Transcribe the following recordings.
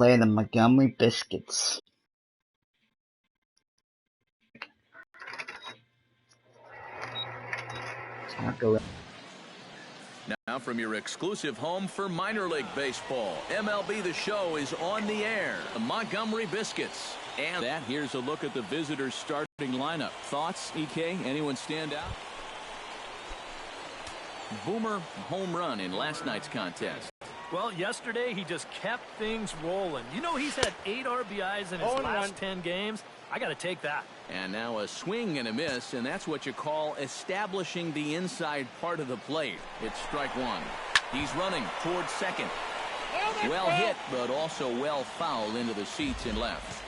Play the Montgomery Biscuits. Now from your exclusive home for minor league baseball, MLB The Show is on the air. The Montgomery Biscuits. And that, here's a look at the visitors' starting lineup. Thoughts, EK? Anyone stand out? Boomer home run in last night's contest. Well, yesterday he just kept things rolling. You know, he's had 8 RBIs in his last 10 games. I got to take that. And now a swing and a miss, and that's what you call establishing the inside part of the plate. It's strike one. He's running towards second. Well hit, but also well fouled into the seats and left.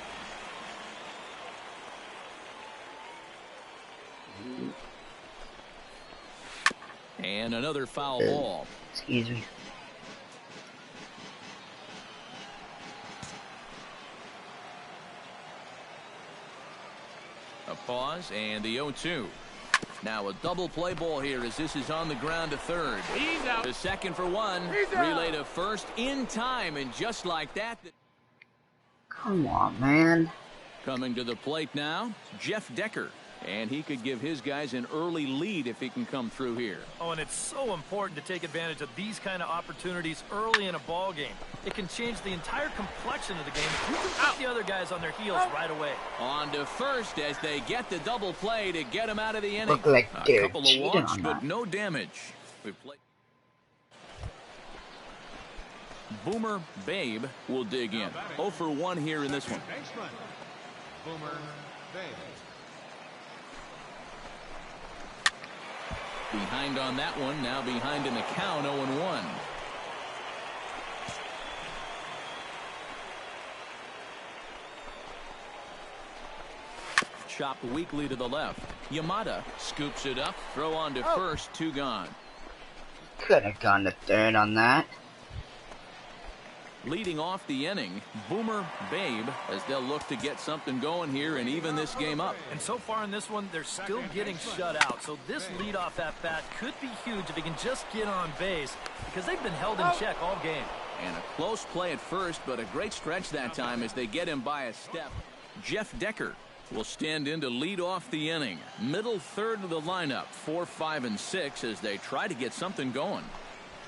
And another foul ball. Excuse me. A pause and the 0-2. Now a double play ball here as this is on the ground to third. He's out. To second for one. Relay to first in time, and just like that. Come on, man. Coming to the plate now, Jeff Decker. And he could give his guys an early lead if he can come through here. Oh, and it's so important to take advantage of these kind of opportunities early in a ball game. It can change the entire complexion of the game. You can put the other guys on their heels right away. On to first as they get the double play to get him out of the inning. Look like a couple of walks, but that. no damage. We play. Boomer Babe will dig in. 0 for 1 here in this one. Boomer Babe. Behind on that one, now behind in the count, 0-1. Chopped weakly to the left. Yamada scoops it up, throw on to first, 2 gone. Could have gone to third on that. Leading off the inning, Boomer Babe, as they'll look to get something going here and even this game up. And so far in this one, they're still getting shut out. So this leadoff at bat could be huge if he can just get on base, because they've been held in check all game. And a close play at first, but a great stretch that time as they get him by a step. Jeff Decker will stand in to lead off the inning. Middle third of the lineup, 4, 5, and 6 as they try to get something going.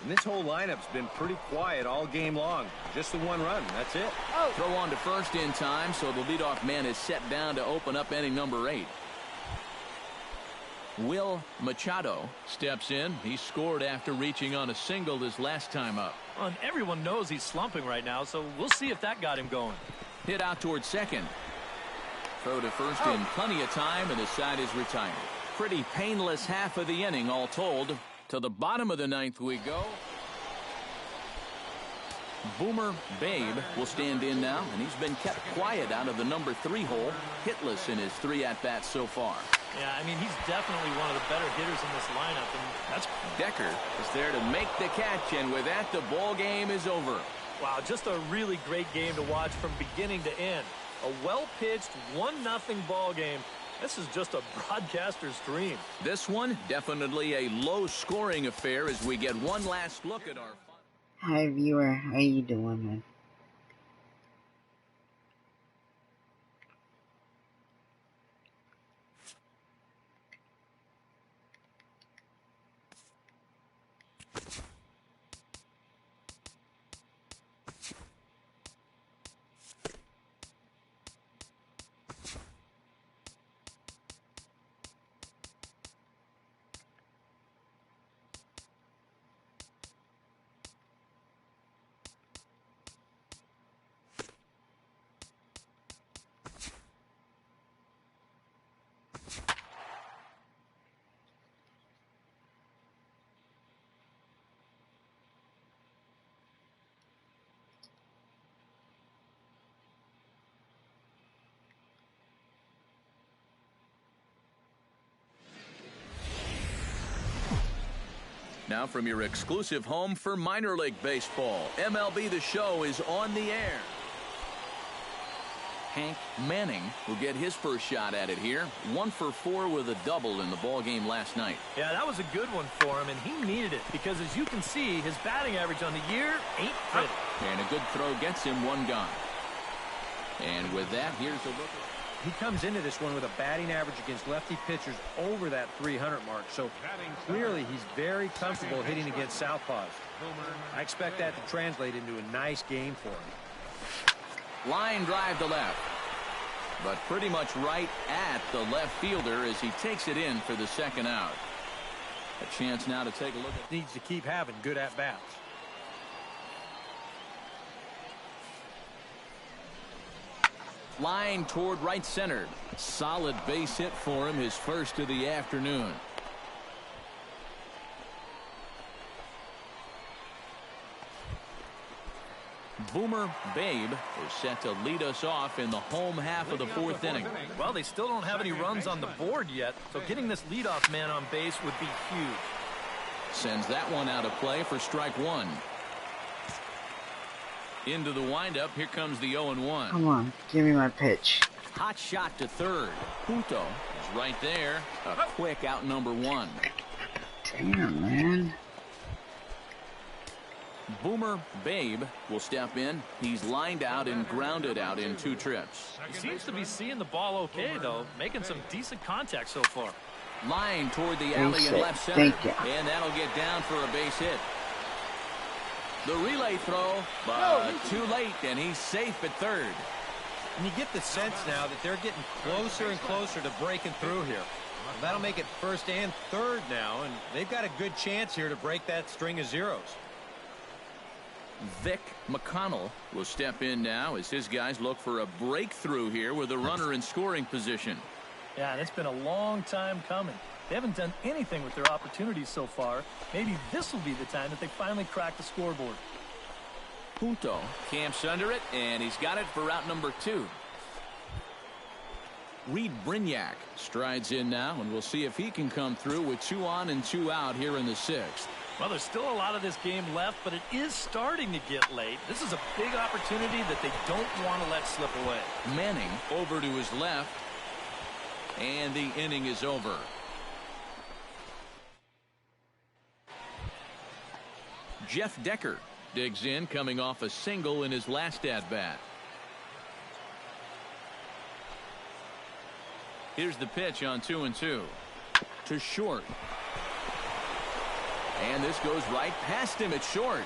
And this whole lineup's been pretty quiet all game long. Just the 1 run. That's it. Throw on to first in time, so the leadoff man is set down to open up inning number 8. Will Machado steps in. He scored after reaching on a single his last time up. And everyone knows he's slumping right now, so we'll see if that got him going. Hit out towards second. Throw to first in plenty of time, and the side is retired. Pretty painless half of the inning all told. To the bottom of the 9th we go. Boomer Babe will stand in now, and he's been kept quiet out of the number 3 hole, hitless in his 3 at-bats so far. Yeah, I mean, he's definitely one of the better hitters in this lineup, and that's... Decker is there to make the catch, and with that, the ball game is over. Wow, just a really great game to watch from beginning to end. A well-pitched 1-0 ball game. This is just a broadcaster's dream. This one, definitely a low-scoring affair as we get one last look at our... Hi, viewer. How you doing, man? Now from your exclusive home for minor league baseball, MLB The Show is on the air. Hank Manning will get his first shot at it here. 1 for 4 with a double in the ball game last night. Yeah, that was a good one for him, and he needed it because, as you can see, his batting average on the year ain't pretty. And a good throw gets him one gone. And with that, here's a look. He comes into this one with a batting average against lefty pitchers over that 300 mark. So clearly he's very comfortable hitting against southpaws. I expect that to translate into a nice game for him. Line drive to left. But pretty much right at the left fielder as he takes it in for the second out. A chance now to take a look at. Needs to keep having good at-bats. Line toward right center. Solid base hit for him, his first of the afternoon. Boomer Babe is set to lead us off in the home half of the fourth inning. Well, they still don't have any runs on the board yet, so getting this leadoff man on base would be huge. Sends that one out of play for strike one. Into the windup, here comes the 0-1. Come on, give me my pitch. Hot shot to third. Punto is right there. A quick out number one. Damn, man. Boomer Babe will step in. He's lined out and grounded out in 2 trips. He seems to be seeing the ball okay, though, making some decent contact so far. Line toward the alley in left center. And that'll get down for a base hit. The relay throw, but too late, and he's safe at third. And you get the sense now that they're getting closer and closer to breaking through here. Well, that'll make it first and third now, and they've got a good chance here to break that string of zeros. Vic McConnell will step in now as his guys look for a breakthrough here with a runner in scoring position. Yeah, and it's been a long time coming. They haven't done anything with their opportunities so far. Maybe this will be the time that they finally crack the scoreboard. Punto camps under it, and he's got it for out number 2. Reed Brignac strides in now, and we'll see if he can come through with 2 on and 2 out here in the 6th. Well, there's still a lot of this game left, but it is starting to get late. This is a big opportunity that they don't want to let slip away. Manning over to his left, and the inning is over. Jeff Decker digs in, coming off a single in his last at-bat. Here's the pitch on 2-2. To short. And this goes right past him at short.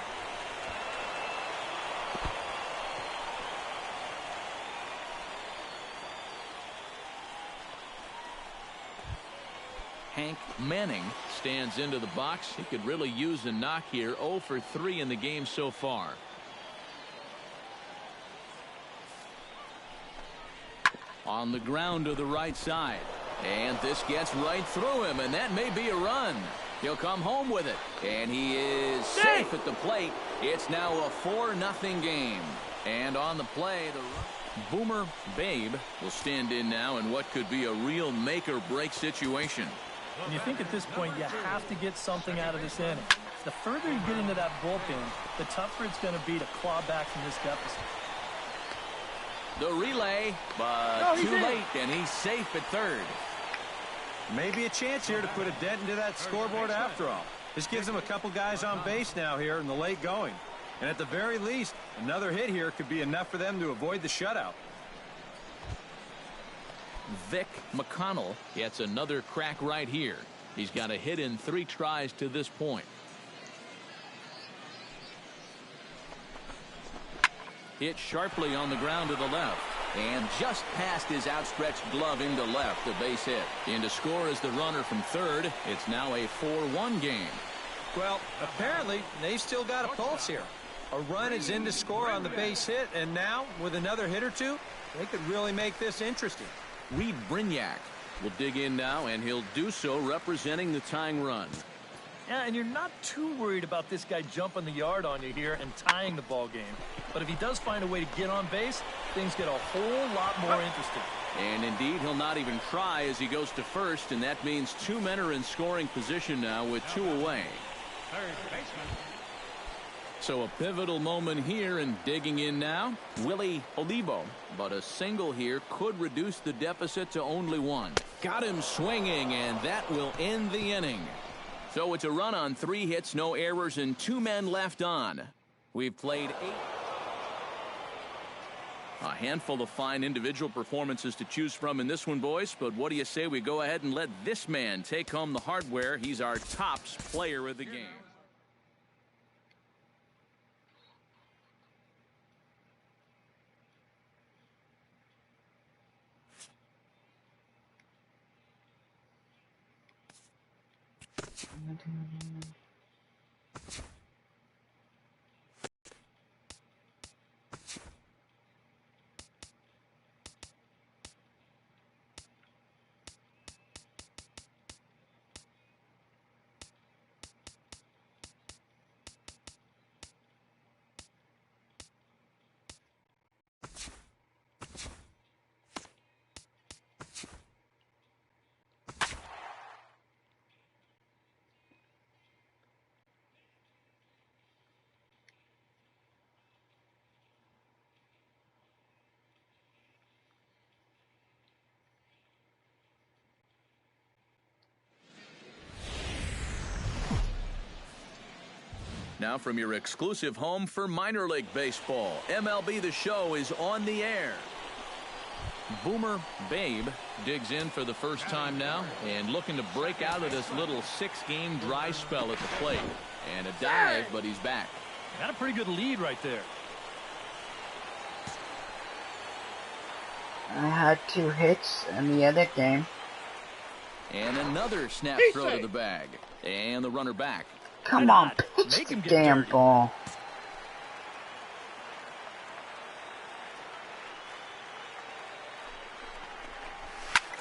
Hank Manning stands into the box. He could really use a knock here. 0 for 3 in the game so far. On the ground to the right side. And this gets right through him, and that may be a run. He'll come home with it, and he is safe at the plate. It's now a 4-0 game. And on the play, the Boomer Babe will stand in now in what could be a real make-or-break situation. And you think at this point you have to get something out of this inning. The further you get into that bullpen, the tougher it's going to be to claw back from this deficit. The relay, but too late, and he's safe at third. Maybe a chance here to put a dent into that scoreboard after all. This gives them a couple guys on base now here in the late going. And at the very least, another hit here could be enough for them to avoid the shutout. Vic McConnell gets another crack right here. He's got a hit in 3 tries to this point. Hit sharply on the ground to the left. And just past his outstretched glove into left, a base hit. In to score is the runner from third. It's now a 4-1 game. Well, apparently, they've still got a pulse here. A run is in to score on the base hit, and now, with another hit or two, they could really make this interesting. Reed Brignac will dig in now, and he'll do so representing the tying run. Yeah, and you're not too worried about this guy jumping the yard on you here and tying the ball game. But if he does find a way to get on base, things get a whole lot more interesting. And indeed, he'll not even try as he goes to first, and that means 2 men are in scoring position now with 2 away. So a pivotal moment here, and digging in now, Willie Olivo. But a single here could reduce the deficit to only 1. Got him swinging, and that will end the inning. So it's a run on 3 hits, no errors, and 2 men left on. We've played 8. A handful of fine individual performances to choose from in this one, boys. But what do you say we go ahead and let this man take home the hardware? He's our tops player of the game. Now from your exclusive home for minor league baseball, MLB The Show is on the air. Boomer Babe digs in for the first time now and looking to break out of this little 6-game dry spell at the plate. And a dive, but he's back. Got a pretty good lead right there. I had 2 hits in the other game. And another snap throw to the bag. And the runner back. Come on, pitch the damn ball.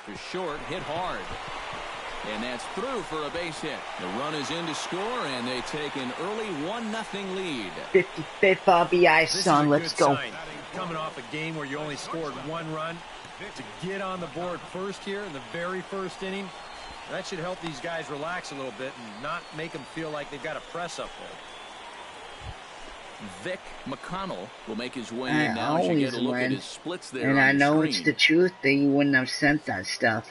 To short, hit hard. And that's through for a base hit. The run is in to score, and they take an early 1-0 lead. 55th RBI, son. Let's go. Sign. Coming off a game where you only scored 1 run, to get on the board first here in the very first inning, that should help these guys relax a little bit and not make them feel like they've got a press up there. Vic McConnell will make his way in now as you get a look at his splits there. And I know screen. it's the truth that you wouldn't have sent that stuff.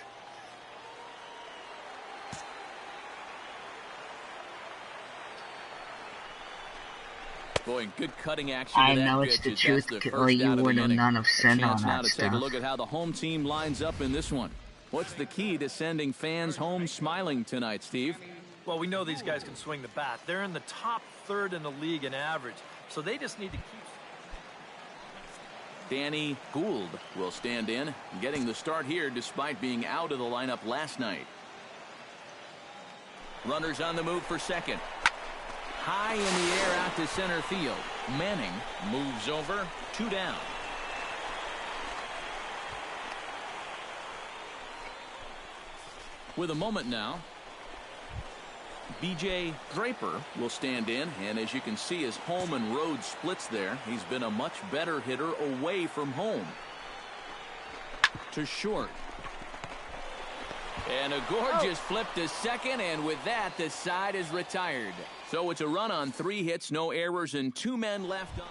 Boy, good cutting action. I know it's the truth, or you would have none have sent on now that to stuff. take a look at how the home team lines up in this one. What's the key to sending fans home smiling tonight, Steve? Well, we know these guys can swing the bat. They're in the top third in the league in average, so they just need to keep. Danny Gould will stand in, getting the start here despite being out of the lineup last night. Runners on the move for second. High in the air out to center field. Manning moves over, 2 down. With a moment now, B.J. Draper will stand in, and as you can see, his home and road splits there. He's been a much better hitter away from home. To short. And a gorgeous flip to second, and with that, the side is retired. So it's a run on 3 hits, no errors, and 2 men left on.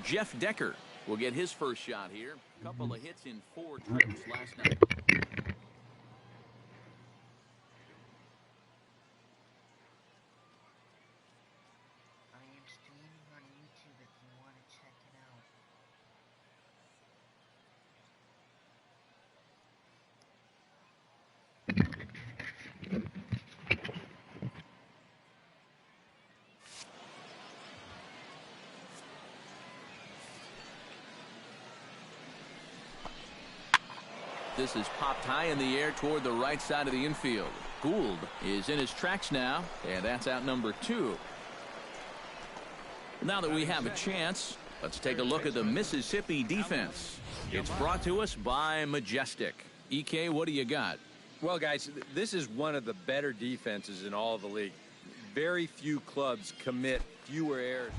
Jeff Decker will get his first shot here. Couple of hits in 4 trips last night. This is popped high in the air toward the right side of the infield. Gould is in his tracks now, and that's out number 2. Now that we have a chance, let's take a look at the Mississippi defense. It's brought to us by Majestic. EK, what do you got? Well, guys, this is one of the better defenses in all of the league. Very few clubs commit fewer errors.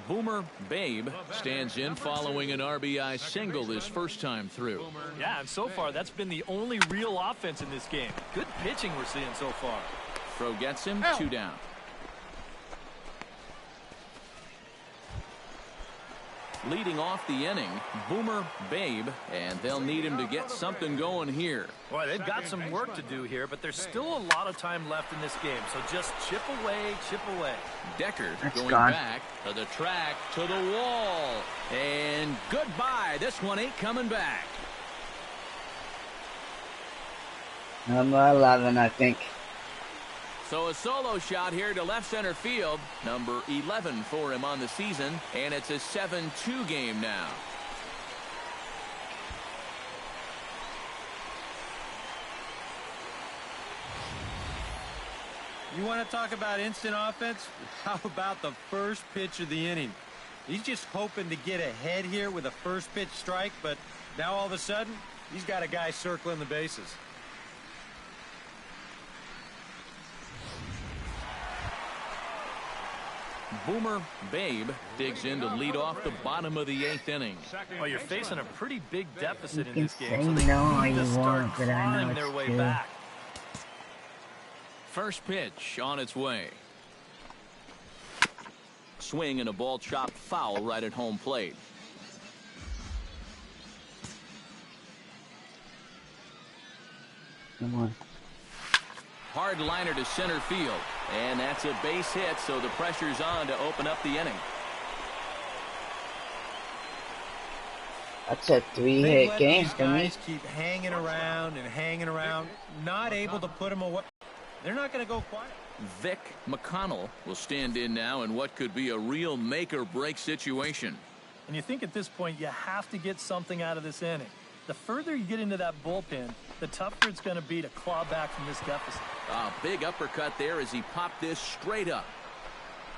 Boomer Babe stands in following an RBI single this first time through. Yeah, and so far that's been the only real offense in this game. Good pitching we're seeing so far. Throw gets him, 2 down. leading off the inning, Boomer Babe, and they'll need him to get something going here. Boy, they've got some work to do here, but there's still a lot of time left in this game, so just chip away, chip away. Decker That's going gone. back to the track, to the wall, and goodbye. This one ain't coming back. Number 11, I think. So a solo shot here to left center field, number 11 for him on the season, and it's a 7-2 game now. You want to talk about instant offense? How about the first pitch of the inning? He's just hoping to get ahead here with a first pitch strike, but now all of a sudden, he's got a guy circling the bases. Boomer Babe digs in to lead off the bottom of the 8th inning. Well, you're facing a pretty big deficit You in can this game, say so they no all need you to start want, but I know clawing their it's way true. back. First pitch on its way. Swing and a ball chopped foul right at home plate. Come on. Hard liner to center field, and that's a base hit, so the pressure's on to open up the inning. That's a They 3-hit let game these for me. guys keep hanging around, not able to put them away. They're not going to go quiet. Vic McConnell will stand in now in what could be a real make-or-break situation. And you think at this point you have to get something out of this inning. The further you get into that bullpen, the tougher it's going to be to claw back from this deficit. A big uppercut there as he popped this straight up.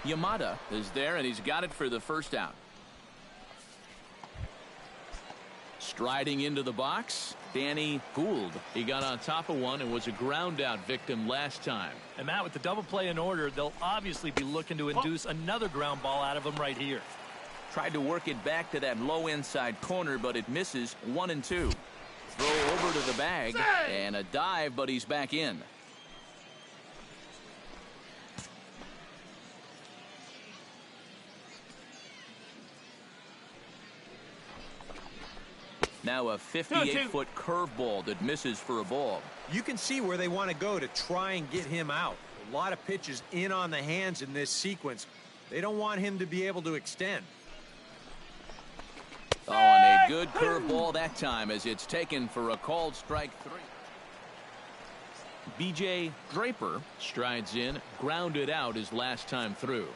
Yamada is there, and he's got it for the first out. Striding into the box, Danny Gould. He got on top of one and was a ground out victim last time. And Matt, with the double play in order, they'll obviously be looking to induce another ground ball out of him right here. Tried to work it back to that low inside corner, but it misses 1-2. Throw over to the bag and a dive, but he's back in. Now a 58-foot curveball that misses for a ball. You can see where they want to go to try and get him out. A lot of pitches in on the hands in this sequence. They don't want him to be able to extend. Oh, and a good curveball that time as it's taken for a called strike 3. B.J. Draper strides in, grounded out his last time through.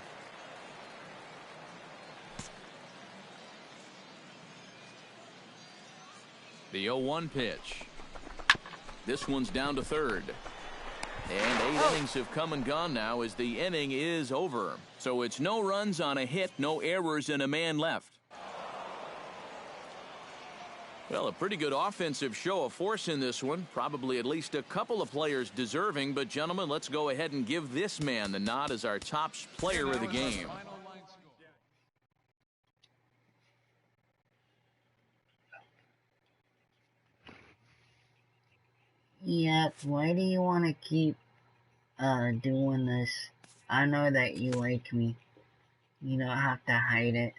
The 0-1 pitch. This one's down to third. And 8 innings have come and gone now as the inning is over. So it's no runs on a hit, no errors, and a man left. Well, a pretty good offensive show of force in this one. Probably at least a couple of players deserving. But, gentlemen, let's go ahead and give this man the nod as our top player of the game. Yep, why do you want to keep doing this? I know that you like me. You don't have to hide it.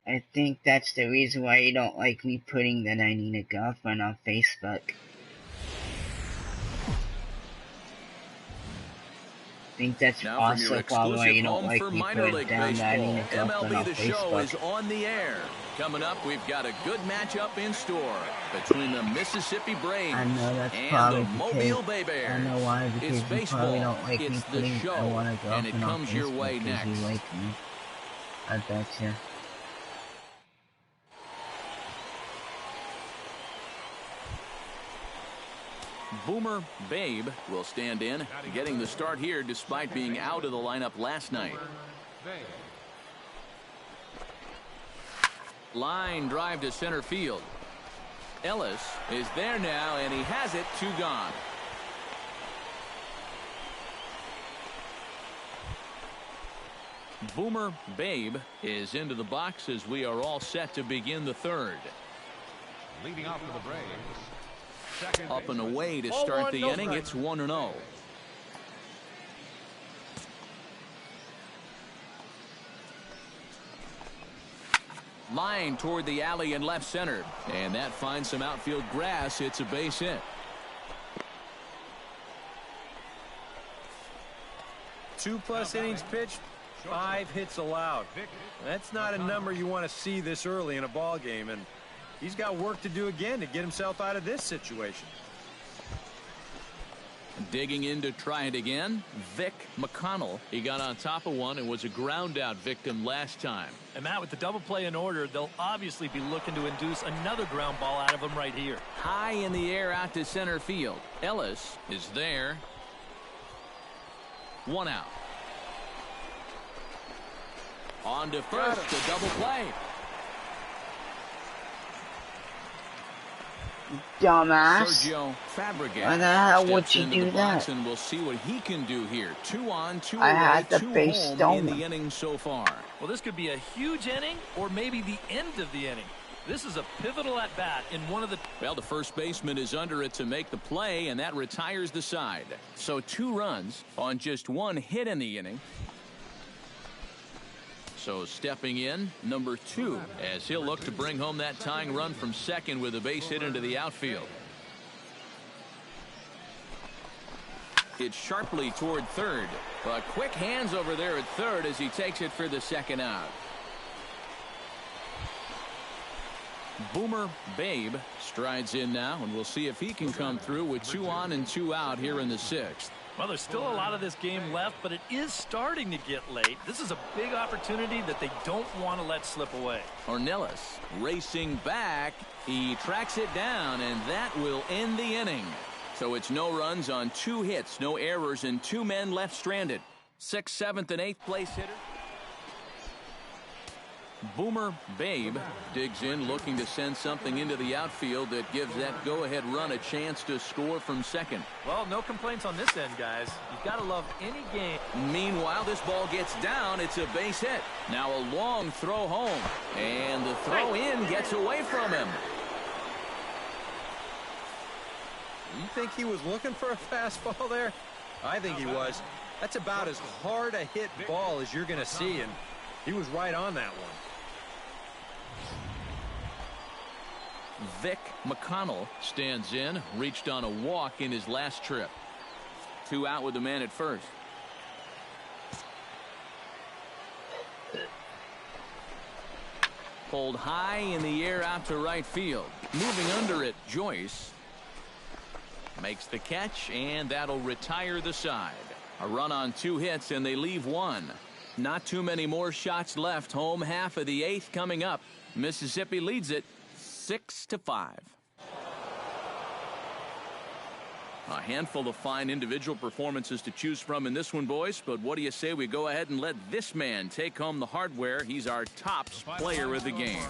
I think that's the reason why you don't like me putting that I need a girlfriend on Facebook. I think that's Now also probably why you don't like me putting down that I need a girlfriend on MLB The Show Facebook. is on the air. Coming up, we've got a good matchup in store between the Mississippi Braves I know that's and probably the Mobile Bay because, Bears. I know why, because It's you probably baseball. don't like me It's the putting show, I want a and girlfriend it on comes your Facebook way because next. you like me. I betcha. Boomer Babe will stand in, getting the start here despite being out of the lineup last night. Line drive to center field. Ellis is there now, and he has it. 2 gone. Boomer Babe is into the box as we are all set to begin the third. Leading off for the Braves. Up and away to start the inning. It's 1-0. Line toward the alley in left center, and that finds some outfield grass. It's a base hit. 2+ innings pitched, 5 hits allowed. That's not a number you want to see this early in a ball game, and he's got work to do again to get himself out of this situation. Digging in to try it again, Vic McConnell. He got on top of one and was a ground out victim last time. And Matt, with the double play in order, they'll obviously be looking to induce another ground ball out of him right here. High in the air out to center field. Ellis is there. 1 out. On to first, the double play. Dumbass. Sergio Fabregas. Why the hell would you do that? And we'll see what he can do here. 2 on, 2 I away, had the 2 base home stolen. in the inning so far. Well, this could be a huge inning or maybe the end of the inning. This is a pivotal at bat in one of the... Well, the first baseman is under it to make the play, and that retires the side. So 2 runs on just 1 hit in the inning. So stepping in, number 2, as he'll look to bring home that tying run from second with a base hit into the outfield. It's sharply toward third, but quick hands over there at third as he takes it for the second out. Boomer Babe strides in now, and we'll see if he can come through with 2 on and 2 out here in the 6th. Well, there's still a lot of this game left, but it is starting to get late. This is a big opportunity that they don't want to let slip away. Ornelas racing back. He tracks it down, and that will end the inning. So it's no runs on 2 hits, no errors, and 2 men left stranded. 6th, 7th, and 8th place hitter. Boomer Babe digs in, looking to send something into the outfield that gives that go-ahead run a chance to score from second. Well, no complaints on this end, guys. You've got to love any game. Meanwhile, this ball gets down. It's a base hit. Now a long throw home, and the throw in gets away from him. You think he was looking for a fastball there? I think he was. That's about as hard a hit ball as you're going to see, and he was right on that one. Vic McConnell stands in, reached on a walk in his last trip. 2 out with the man at first. Pulled high in the air out to right field. Moving under it, Joyce makes the catch, and that'll retire the side. A run on 2 hits, and they leave 1. Not too many more shots left. Home half of the 8th coming up. Mississippi leads it 6-5. A handful of fine individual performances to choose from in this one, boys. But what do you say we go ahead and let this man take home the hardware? He's our top player of the game.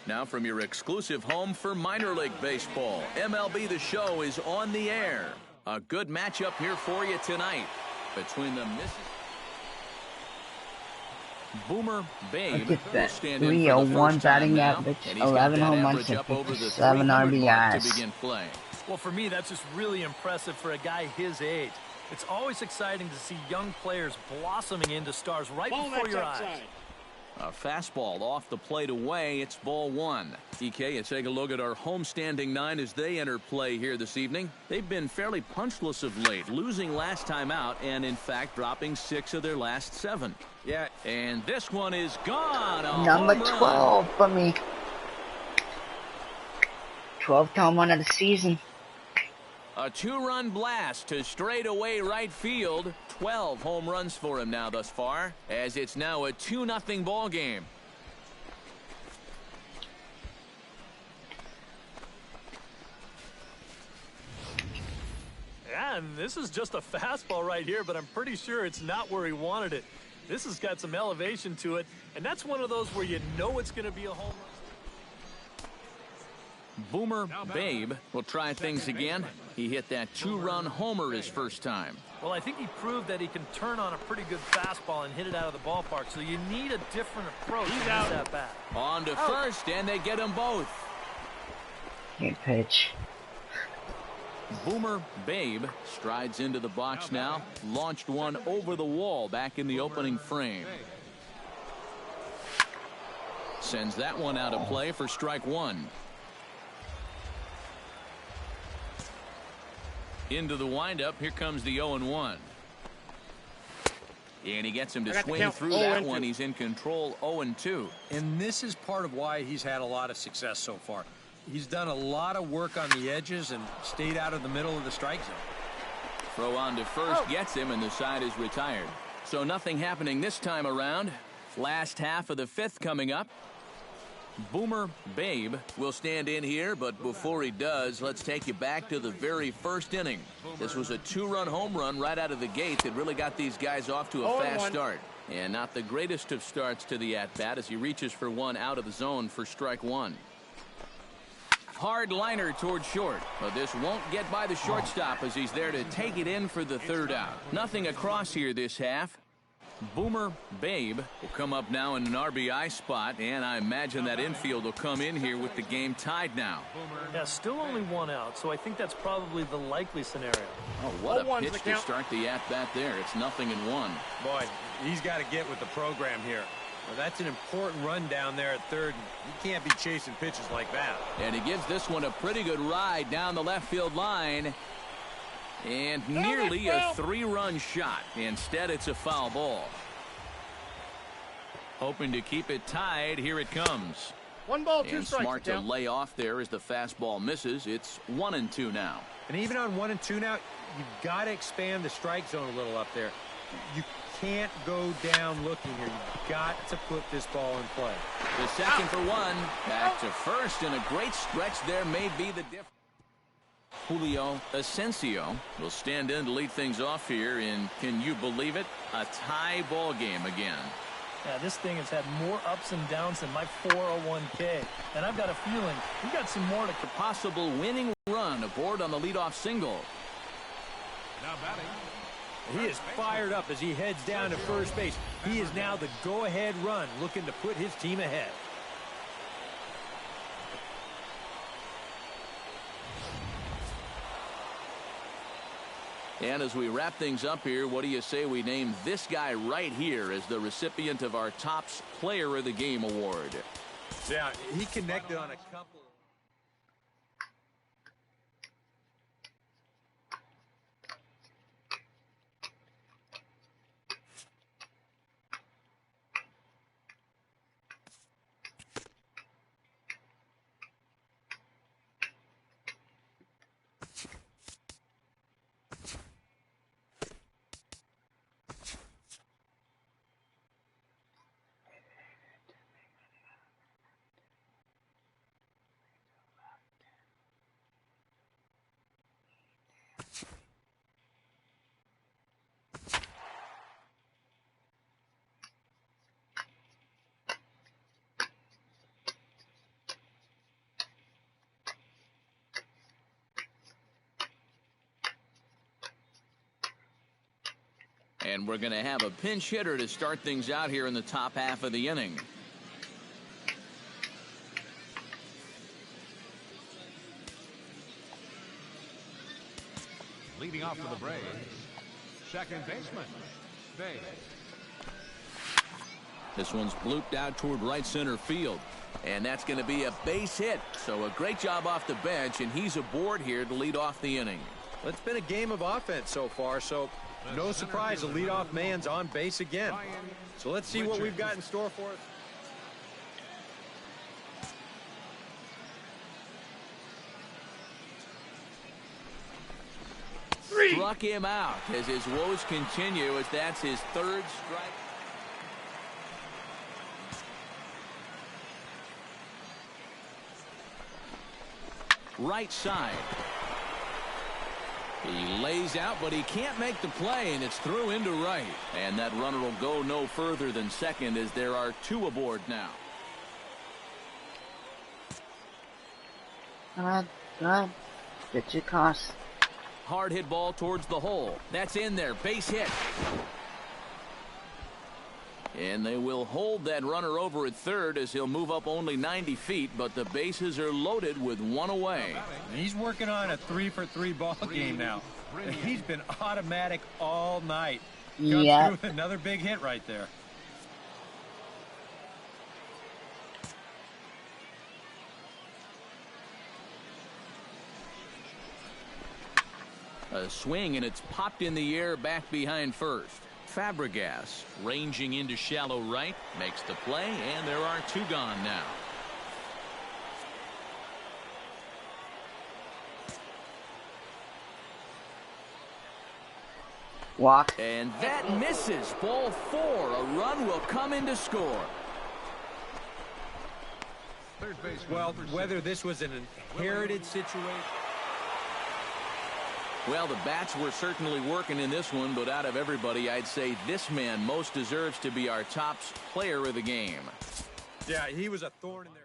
Now from your exclusive home for minor league baseball, MLB The Show is on the air. A good matchup here for you tonight between the Boomer Babe Look at that. will stand in for the 301 first time batting now, average, and he's got 11 that home runs, average and up over the 57 300 mark to RBIs. begin play. Well, for me, that's just really impressive for a guy his age. It's always exciting to see young players blossoming into stars right before your eyes. A fastball off the plate away. It's ball one. EK, you take a look at our homestanding nine as they enter play here this evening. They've been fairly punchless of late, losing last time out and, in fact, dropping 6 of their last 7. Yeah. And this one is gone. A Number home run. 12 for me. 12th home run of the season. A 2-run blast to straightaway right field. 12 home runs for him now thus far, as it's now a 2-0 ball game. Yeah, and this is just a fastball right here, but I'm pretty sure it's not where he wanted it. This has got some elevation to it, and that's one of those where you know it's going to be a home run. Boomer Babe will try things again. He hit that 2-run homer his first time. Well, I think he proved that he can turn on a pretty good fastball and hit it out of the ballpark, so you need a different approach to that bat. On to first, and they get them both. Good pitch. Boomer Babe strides into the box now. Launched one over the wall back in the opening frame. Sends that one out of play for strike one. Into the windup. Here comes the 0-1. And he gets him to swing through that one. He's in control, 0-2. And this is part of why he's had a lot of success so far. He's done a lot of work on the edges and stayed out of the middle of the strike zone. Throw on to first gets him, and the side is retired. So nothing happening this time around. Last half of the 5th coming up. Boomer Babe will stand in here, but before he does, let's take you back to the very first inning. This was a 2-run home run right out of the gate that really got these guys off to a fast start. And not the greatest of starts to the at-bat as he reaches for one out of the zone for strike one. Hard liner toward short, but this won't get by the shortstop as he's there to take it in for the 3rd out. Nothing across here this half. Boomer Babe will come up now in an RBI spot, and I imagine that infield will come in here with the game tied now. Yeah, still only 1 out, so I think that's probably the likely scenario. Oh, what a pitch to start the at-bat there. It's 0-1. Boy, he's got to get with the program here. Well, that's an important run down there at third. You can't be chasing pitches like that. And he gives this one a pretty good ride down the left field line. And nearly a 3-run shot. Instead, it's a foul ball. Hoping to keep it tied. Here it comes. 1 ball, 2 strikes. And smart to lay off there as the fastball misses. It's 1-2 now. And even on 1-2 now, you've got to expand the strike zone a little up there. You can't go down looking here. You've got to put this ball in play. The second for one. Back to first, and a great stretch there may be the difference. Julio Asensio will stand in to lead things off here in, can you believe it, a tie ball game again. Yeah, this thing has had more ups and downs than my 401k, and I've got a feeling we got some more to come. Possible winning run aboard on the leadoff single. Now batting. He is fired up as he heads down to first base. He is now the go-ahead run, looking to put his team ahead. And as we wrap things up here, what do you say we name this guy right here as the recipient of our Topps Player of the Game award? Yeah, he connected on a couple. And we're going to have a pinch hitter to start things out here in the top half of the inning. Leading off for the Braves, second baseman, Bay. This one's blooped out toward right center field. And that's going to be a base hit. So a great job off the bench, and he's aboard here to lead off the inning. Well, it's been a game of offense so far, so no surprise the leadoff man's on base again. So let's see what we've got in store for us. Struck him out as his woes continue, as that's his third strike. Right side. He lays out, but he can't make the play, and it's through into right. And that runner will go no further than second, as there are two aboard now. Come on, come on. Get your cost. Hard hit ball towards the hole. That's in there. Base hit. And they will hold that runner over at third, as he'll move up only 90 feet, but the bases are loaded with one away. He's working on a 3-for-3 ball game now. He's been automatic all night. Yeah. Comes through with another big hit right there. A swing, and it's popped in the air back behind first. Fabregas ranging into shallow right, makes the play, and there are two gone now. Walk. And that misses. Ball 4. A run will come in to score. Third baseman, Well, whether this was an inherited situation. Well, the bats were certainly working in this one, but out of everybody, I'd say this man most deserves to be our top player of the game. Yeah, he was a thorn in their.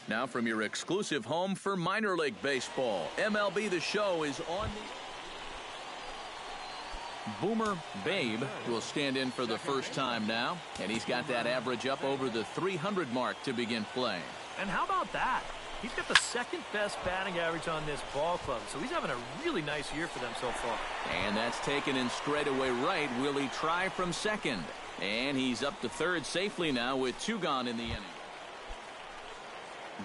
Now from your exclusive home for minor league baseball, MLB The Show is on the... Boomer Babe will stand in for the first time now, and he's got that average up over the 300 mark to begin play. And how about that? He's got the second best batting average on this ball club, so he's having a really nice year for them so far. And that's taken in straightaway right. Will he try from second? And he's up to third safely now with two gone in the inning.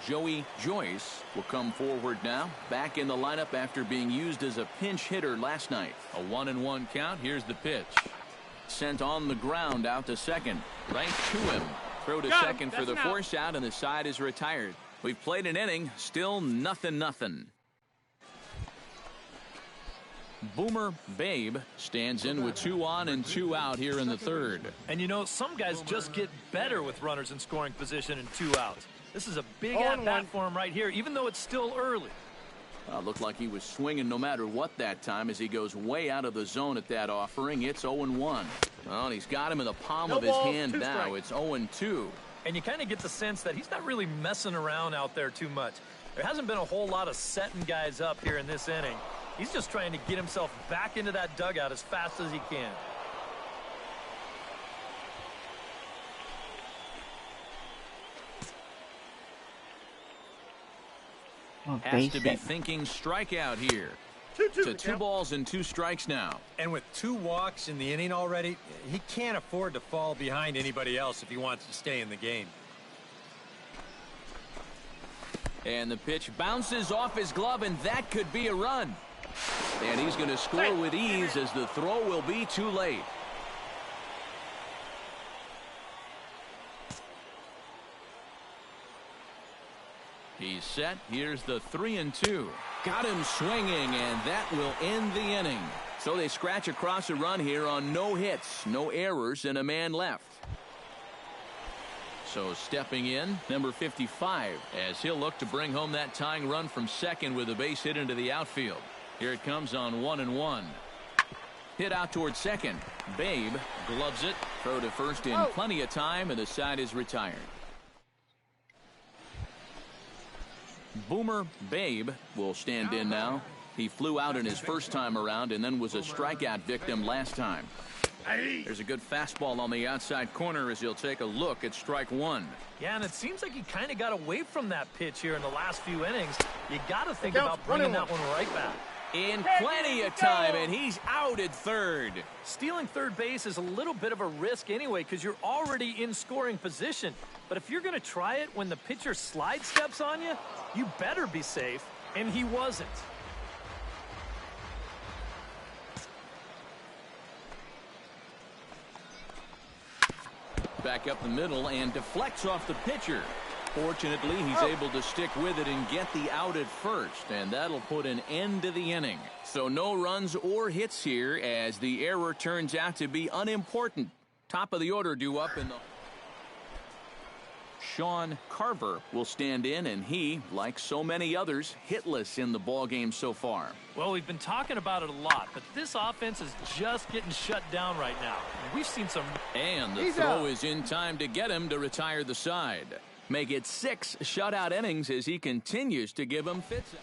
Joey Joyce will come forward now, back in the lineup after being used as a pinch hitter last night. A 1-1 count. Here's the pitch. Sent on the ground out to second. Right to him. Throw to second for the force out, and the side is retired. We've played an inning, still 0-0. Boomer Babe stands in with 2 on and 2 out here in the third. And you know, some guys just get better with runners in scoring position and 2 outs. This is a big at-bat for him right here, even though it's still early. Looked like he was swinging no matter what that time, as he goes way out of the zone at that offering. It's 0-1. Well, and he's got him in the palm of his hand now. It's 0-2. And you kind of get the sense that he's not really messing around out there too much. There hasn't been a whole lot of setting guys up here in this inning. He's just trying to get himself back into that dugout as fast as he can. Has to be thinking strikeout here. To 2 balls and 2 strikes now. And with 2 walks in the inning already, he can't afford to fall behind anybody else if he wants to stay in the game. And the pitch bounces off his glove, and that could be a run. And he's going to score with ease, as the throw will be too late. He's set. Here's the 3-2. Got him swinging, and that will end the inning. So they scratch across a run here on no hits, no errors, and a man left. So stepping in, number 55, as he'll look to bring home that tying run from second with a base hit into the outfield. Here it comes on 1-1. Hit out towards second. Babe gloves it. Throw to first in plenty of time, and the side is retired. Boomer Babe will stand in now. He flew out in his first time around and then was a strikeout victim last time. There's a good fastball on the outside corner as he'll take a look at strike one. Yeah, and it seems like he kind of got away from that pitch here in the last few innings. You got to think about bringing that one right back. In plenty of time, and he's out at third. Stealing third base is a little bit of a risk anyway because you're already in scoring position. But if you're going to try it when the pitcher slide steps on you, you better be safe, and he wasn't. Back up the middle and deflects off the pitcher. Fortunately, he's able to stick with it and get the out at first, and that'll put an end to the inning. So no runs or hits here as the error turns out to be unimportant. Top of the order due up in the... Sean Carver will stand in, and he, like so many others, hitless in the ballgame so far. Well, we've been talking about it a lot, but this offense is just getting shut down right now. We've seen some... And the throw is in time to get him to retire the side. Make it 6 shutout innings as he continues to give him fits.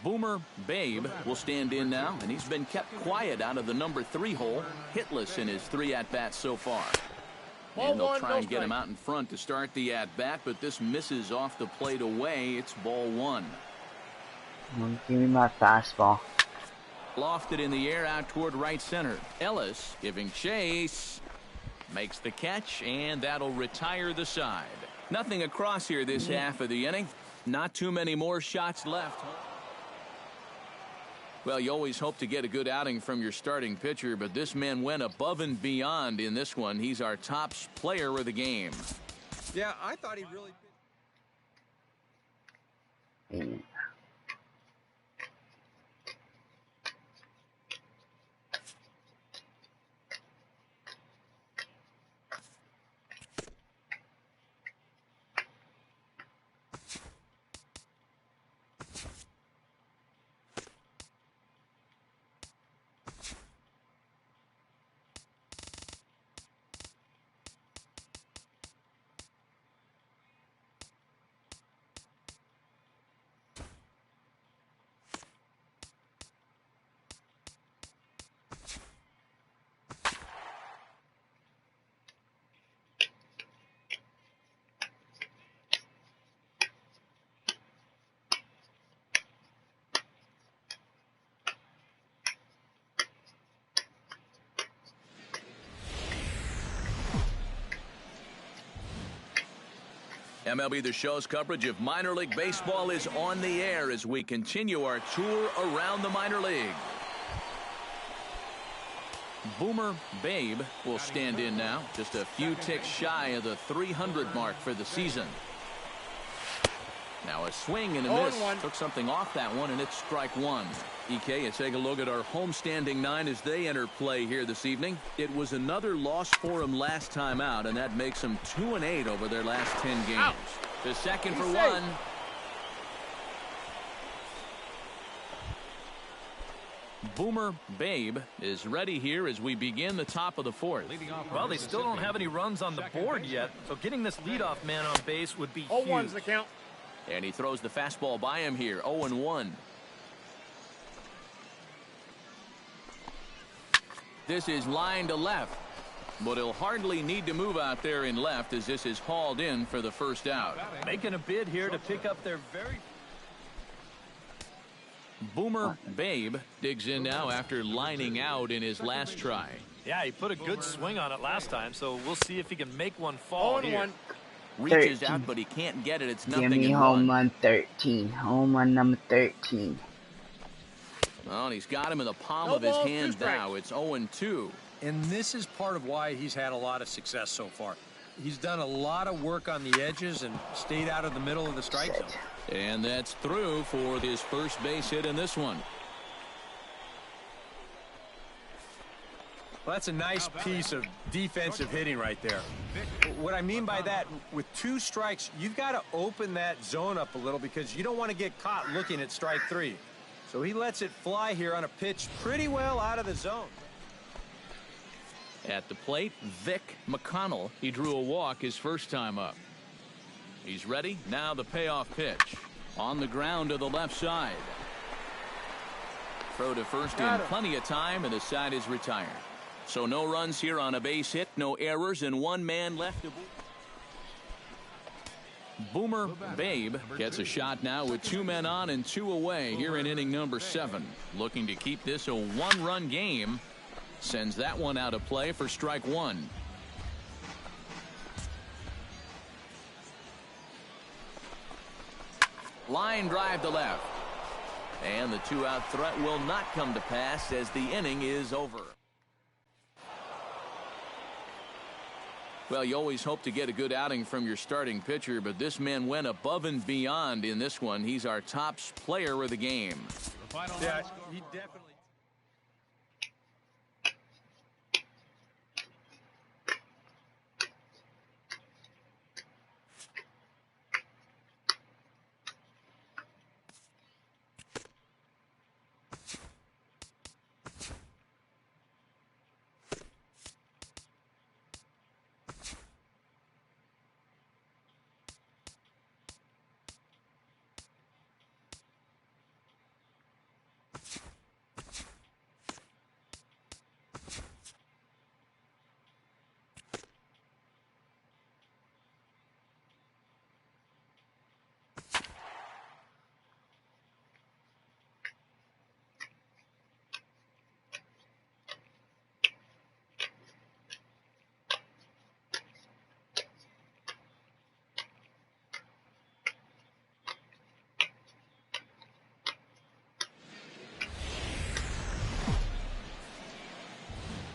Boomer Babe will stand in now, and he's been kept quiet out of the number 3 hole, hitless in his 3 at-bats so far. And they'll try and get him out in front to start the at-bat, but this misses off the plate away. It's ball 1. Give me my fastball. Lofted in the air out toward right center. Ellis giving chase. Makes the catch, and that'll retire the side. Nothing across here this half of the inning. Not too many more shots left. Well, you always hope to get a good outing from your starting pitcher, but this man went above and beyond in this one. He's our top player of the game. Yeah, I thought he really... MLB The Show's coverage of minor league baseball is on the air as we continue our tour around the minor league. Boomer Babe will stand in now, just a few ticks shy of the 300 mark for the season. Now a swing and a miss. Took something off that one, and it's strike one. EK, let's take a look at our homestanding 9 as they enter play here this evening. It was another loss for them last time out, and that makes them 2-8 over their last 10 games. Ouch. The second for one. Boomer Babe is ready here as we begin the top of the 4th. Well, they still don't have any runs on the board yet, so getting this leadoff man on base would be huge. 0-1's the count. And he throws the fastball by him here, 0-1. This is line to left, but he'll hardly need to move out there in left as this is hauled in for the first out. Making a bid here to pick up their very... Boomer Babe digs in now after lining out in his last try. Yeah, he put a good swing on it last time, so we'll see if he can make one fall here. Reaches out, but he can't get it. It's nothing. Give me home run 13. Home run number 13. Well, and he's got him in the palm of his hand now. It's 0-2. And this is part of why he's had a lot of success so far. He's done a lot of work on the edges and stayed out of the middle of the strike zone. And that's through for his first base hit in this one. Well, that's a nice piece of defensive hitting right there. What I mean by that, with 2 strikes, you've got to open that zone up a little because you don't want to get caught looking at strike 3. So he lets it fly here on a pitch pretty well out of the zone. At the plate, Vic McConnell. He drew a walk his first time up. He's ready. Now the payoff pitch. On the ground to the left side. Throw to first in plenty of time, and the side is retired. So no runs here on a base hit, no errors, and 1 man left to Boomer Babe gets a shot now with 2 men on and 2 away here in inning number 7. Looking to keep this a 1-run game. Sends that one out of play for strike 1. Line drive to left. And the 2-out threat will not come to pass as the inning is over. Well, you always hope to get a good outing from your starting pitcher, but this man went above and beyond in this one. He's our top player of the game. Yeah, he definitely.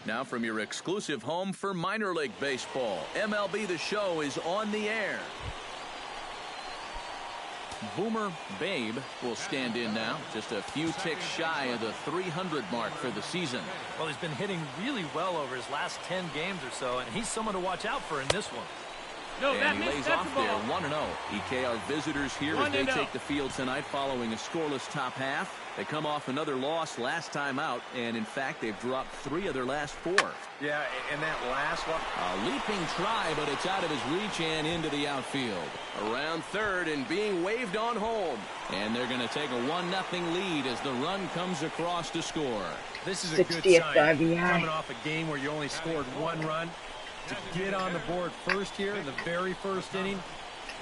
Now from your exclusive home for minor league baseball, MLB The Show is on the air. Boomer Babe will stand in now, just a few ticks shy of the 300 mark for the season. Well, he's been hitting really well over his last 10 games or so, and he's someone to watch out for in this one. And he lays off there 1-0. EK, our visitors here as they take the field tonight following a scoreless top half. They come off another loss last time out, and in fact, they've dropped 3 of their last 4. Yeah, and that last one. A leaping try, but it's out of his reach and into the outfield. Around third and being waved on home. And they're going to take a 1-0 lead as the run comes across to score. This is a good sign. Coming off a game where you only scored 1 run. To get on the board first here in the very first inning,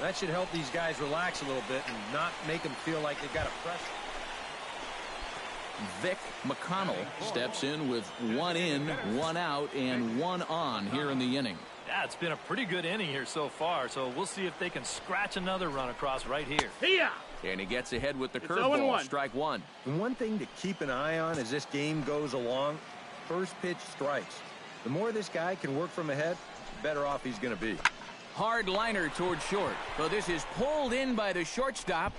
that should help these guys relax a little bit and not make them feel like they've got a pressure. Vic McConnell steps in with 1 in, 1 out, and 1 on here in the inning. Yeah, it's been a pretty good inning here so far, so we'll see if they can scratch another run across right here. And he gets ahead with the curveball, strike 1. And one thing to keep an eye on as this game goes along, first pitch strikes. The more this guy can work from ahead, the better off he's going to be. Hard liner towards short. So this is pulled in by the shortstop.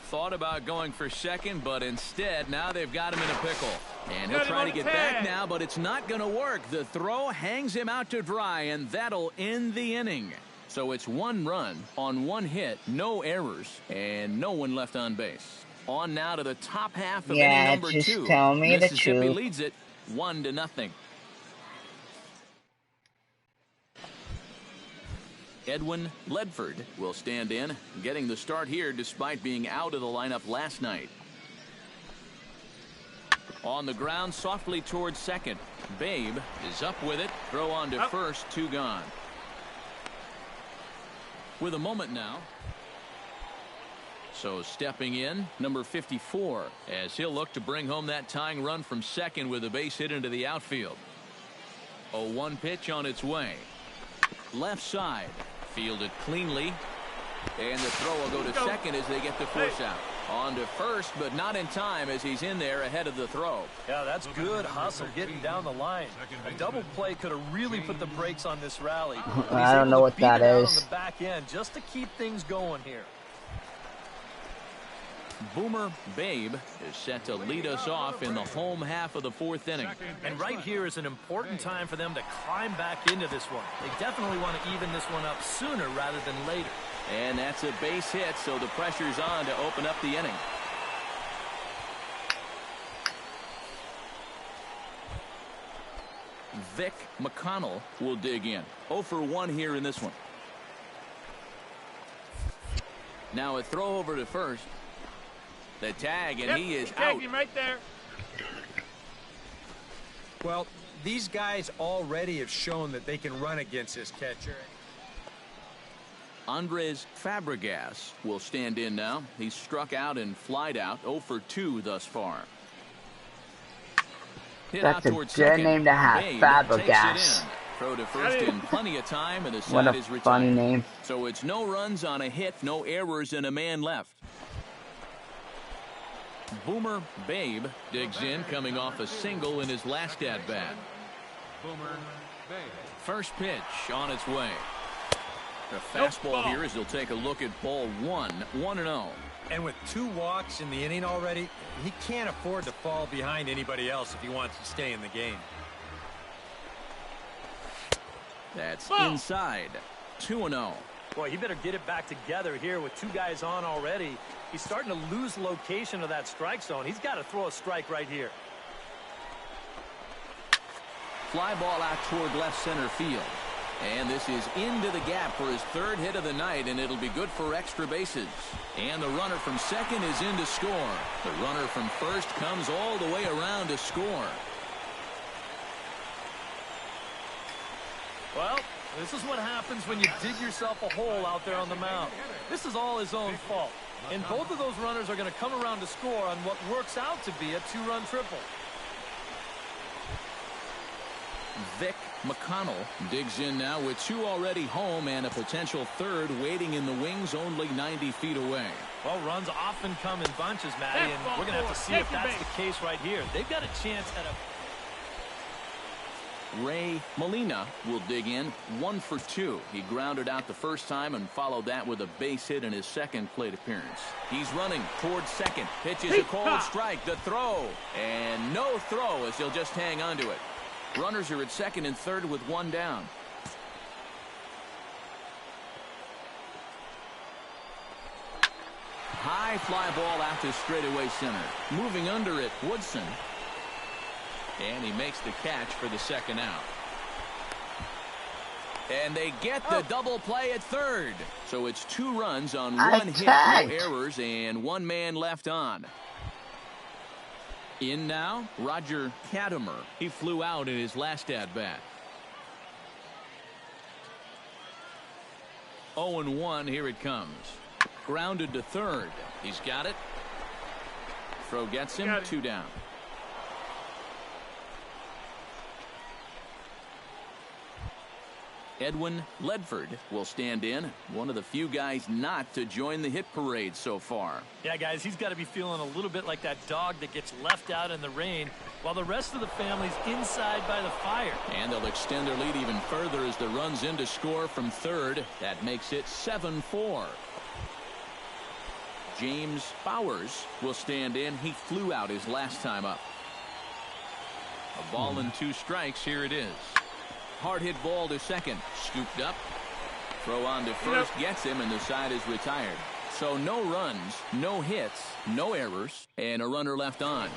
Thought about going for second, but instead now they've got him in a pickle. And he'll try to get back now, but it's not going to work. The throw hangs him out to dry, and that'll end the inning. So it's 1 run on 1 hit, no errors, and no one left on base. On now to the top half of inning number 2. Just tell me the Mississippi truth. leads it 1-0. Edwin Ledford will stand in, getting the start here despite being out of the lineup last night. On the ground, softly towards second. Babe is up with it. Throw on to first, 2 gone. With a moment now. So stepping in, number 54, as he'll look to bring home that tying run from second with a base hit into the outfield. 0-1 pitch on its way. Left side, fielded cleanly. And the throw will go to second as they get the force out. On to first, but not in time as he's in there ahead of the throw. Yeah, that's good hustle getting down the line. A double play could have really put the brakes on this rally. I don't know what that is. On the back end just to keep things going here. Boomer Babe is set to lead us off in the home half of the fourth inning. And right here is an important time for them to climb back into this one. They definitely want to even this one up sooner rather than later. And that's a base hit, so the pressure's on to open up the inning. Vic McConnell will dig in. 0 for 1 here in this one. Now a throw over to first. The tag, and he is out. Him right there. Well, these guys already have shown that they can run against this catcher. Andres Fabregas will stand in now. He's struck out and flied out. 0 for 2 thus far. Hit That's out a towards good second. name to have, Babe Fabregas. takes it in. Throw to first in plenty of time, and the What side a is retired. funny name. So it's no runs on a hit, no errors, and a man left. Boomer Babe digs in, coming off a single in his last at-bat. Boomer Babe. First pitch on its way. The fastball here as they'll take a look at ball 1, 1-0. And with 2 walks in the inning already, he can't afford to fall behind anybody else if he wants to stay in the game. That's inside. 2-0. Boy, he better get it back together here with 2 guys on already. He's starting to lose location of that strike zone. He's got to throw a strike right here. Fly ball out toward left center field. And this is into the gap for his 3rd hit of the night, and it'll be good for extra bases. And the runner from second is in to score. The runner from first comes all the way around to score. Well, this is what happens when you dig yourself a hole out there on the mound. This is all his own fault. And both of those runners are going to come around to score on what works out to be a 2-run triple. Vic McConnell digs in now with 2 already home and a potential 3rd waiting in the wings only 90 feet away. Well, runs often come in bunches, Matty, and we're going to have to see if that's the case right here. They've got a chance at a... Ray Molina will dig in, 1 for 2. He grounded out the first time and followed that with a base hit in his 2nd plate appearance. He's running towards second. Pitches a cold strike. The throw. And no throw as he'll just hang on to it. Runners are at second and third with 1 down. High fly ball out to straightaway center. Moving under it, Woodson. And he makes the catch for the 2nd out. And they get the double play at third. So it's 2 runs on 1 hit, no errors, and 1 man left on. In now, Roger Katimer. He flew out in his last at-bat. 0-1, here it comes. Grounded to third. He's got it. Throw gets him, 2 down. Edwin Ledford will stand in, one of the few guys not to join the hit parade so far. Yeah, guys, he's got to be feeling a little bit like that dog that gets left out in the rain while the rest of the family's inside by the fire. And they'll extend their lead even further as the runs in to score from third. That makes it 7-4. James Bowers will stand in. He flew out his last time up. A ball and 2 strikes. Here it is. Hard hit ball to second. Scooped up. Throw on to first. Gets him, and the side is retired. So no runs, no hits, no errors, and a runner left on.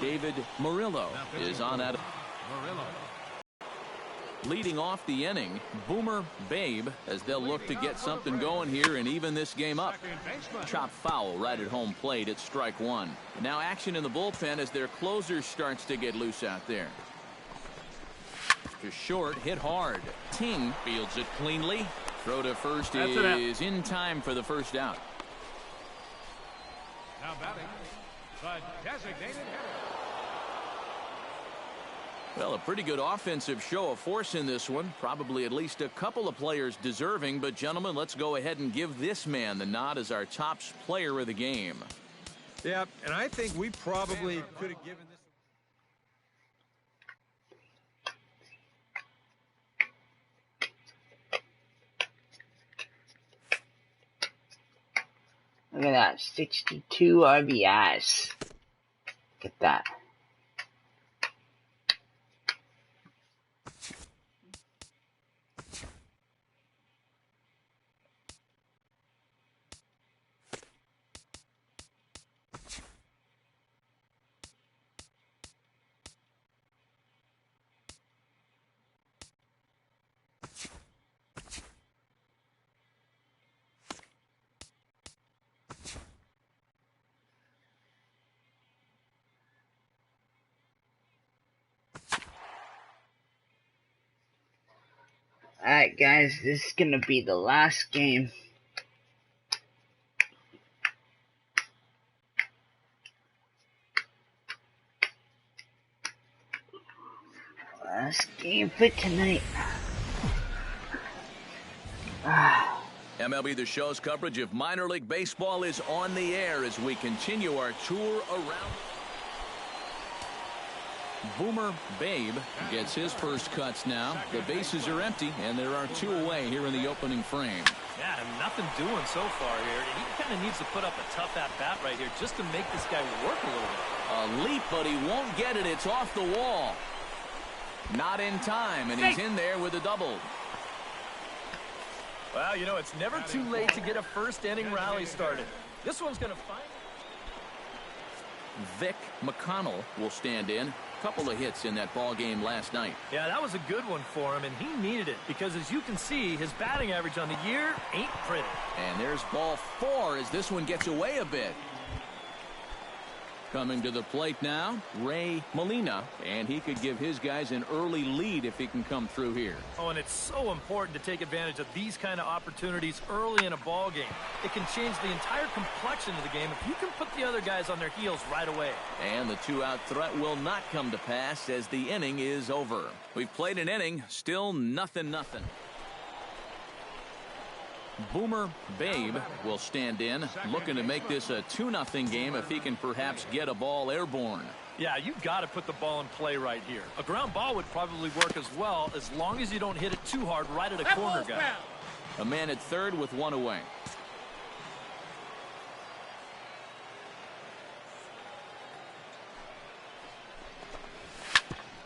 David Murillo is on out. Leading off the inning, Boomer Babe, as they'll look to get something going here and even this game up. Chop foul right at home plate at strike 1. Now action in the bullpen as their closer starts to get loose out there. To short, hit hard. Ting fields it cleanly. Throw to first is in time for the 1st out. Now batting, the designated hitter. Well, a pretty good offensive show of force in this one. Probably at least a couple of players deserving. But, gentlemen, let's go ahead and give this man the nod as our top player of the game. Yeah, and I think we probably could have given this. Look at that, 62 RBIs. Look at that. Alright guys, this is gonna be the last game. Last game for tonight. MLB The Show's coverage of minor league baseball is on the air as we continue our tour around. Boomer Babe gets his first cuts now. The bases are empty, and there are 2 away here in the opening frame. Yeah, nothing doing so far here. He kind of needs to put up a tough at-bat right here just to make this guy work a little bit. A leap, but he won't get it. It's off the wall. Not in time, and he's in there with a double. Well, you know, it's never too late to get a first-inning rally started. This one's going to find... Vic McConnell will stand in. Couple of hits in that ball game last night. Yeah, that was a good one for him, and he needed it because, as you can see, his batting average on the year ain't pretty. And there's ball 4 as this one gets away a bit. Coming to the plate now, Ray Molina, and he could give his guys an early lead if he can come through here. Oh, and it's so important to take advantage of these kind of opportunities early in a ball game. It can change the entire complexion of the game if you can put the other guys on their heels right away. And the 2-out threat will not come to pass as the inning is over. We've played an inning, still nothing. Boomer Babe will stand in, looking to make this a 2-0 game if he can perhaps get a ball airborne. Yeah, you've got to put the ball in play right here. A ground ball would probably work as well, as long as you don't hit it too hard right at a corner guy. A man at third with 1 away.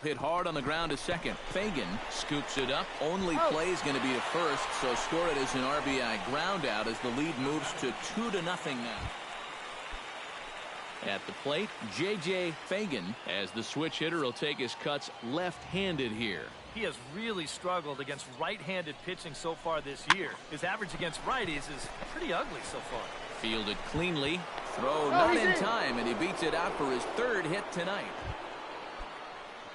Hit hard on the ground to second. Fagan scoops it up. Only play is going to be to first, so score it as an RBI ground out as the lead moves to 2-0 now. At the plate, J.J. Fagan, as the switch hitter, will take his cuts left-handed here. He has really struggled against right-handed pitching so far this year. His average against righties is pretty ugly so far. Fielded cleanly. Throw not in time, and he beats it out for his 3rd hit tonight.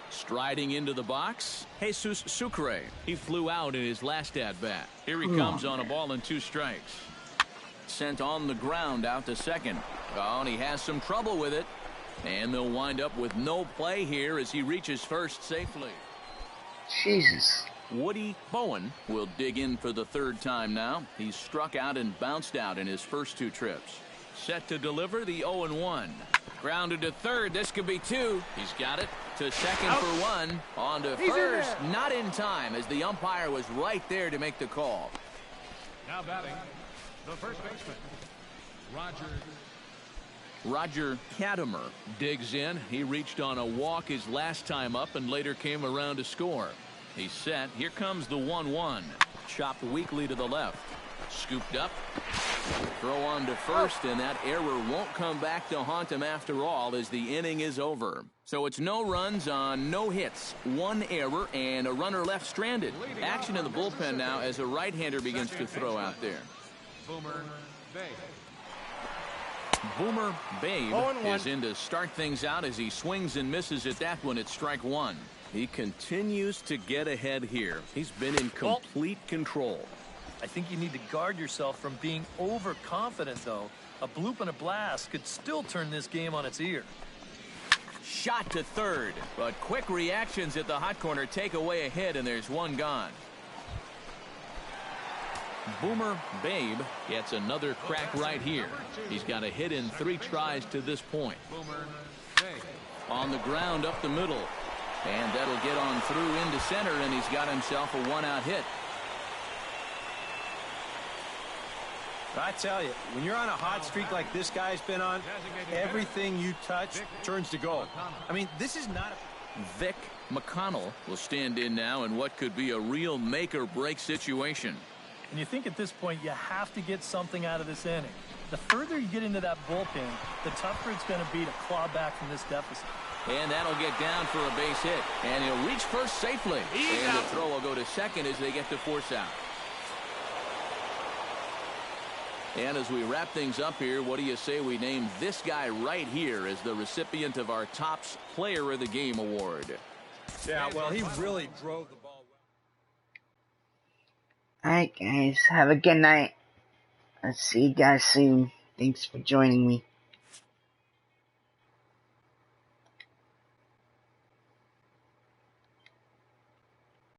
Striding into the box, Jesus Sucre. He flew out in his last at-bat. Here he comes on a ball and 2 strikes. Sent on the ground out to second. Oh, and he has some trouble with it. And they'll wind up with no play here as he reaches first safely. Jesus. Woody Bowen will dig in for the 3rd time now. He's struck out and bounced out in his first 2 trips. Set to deliver the 0-1. Grounded to third. This could be 2. He's got it. To second for 1. On to first. Not in time as the umpire was right there to make the call. Now batting, the first baseman, Roger Katimer digs in. He reached on a walk his last time up and later came around to score. He's set. Here comes the 1-1. Chopped weakly to the left. Scooped up. Throw on to first, and that error won't come back to haunt him after all as the inning is over. So it's no runs on no hits. 1 error and a runner left stranded. Action in the bullpen now as a right-hander begins to throw out there. Boomer Babe. Boomer Babe is in to start things out as he swings and misses at that one at strike 1. He continues to get ahead here. He's been in complete control. I think you need to guard yourself from being overconfident, though. A bloop and a blast could still turn this game on its ear. Shot to third, but quick reactions at the hot corner take away a hit, and there's 1 gone. Boomer Babe gets another crack right here. He's got a hit in 3 tries to this point. Boomer Babe. On the ground up the middle. And that'll get on through into center, and he's got himself a 1-out hit. I tell you, when you're on a hot streak like this guy's been on, everything you touch turns to gold. I mean, this is not a... Vic McConnell will stand in now in what could be a real make-or-break situation. And you think at this point you have to get something out of this inning. The further you get into that bullpen, the tougher it's going to be to claw back from this deficit. And that'll get down for a base hit. And he'll reach first safely. And the throw will go to second as they get to force out. And as we wrap things up here, what do you say we name this guy right here as the recipient of our Topps Player of the Game award? Yeah, well, he really drove the ball well. Alright guys, have a good night. I'll see you guys soon. Thanks for joining me.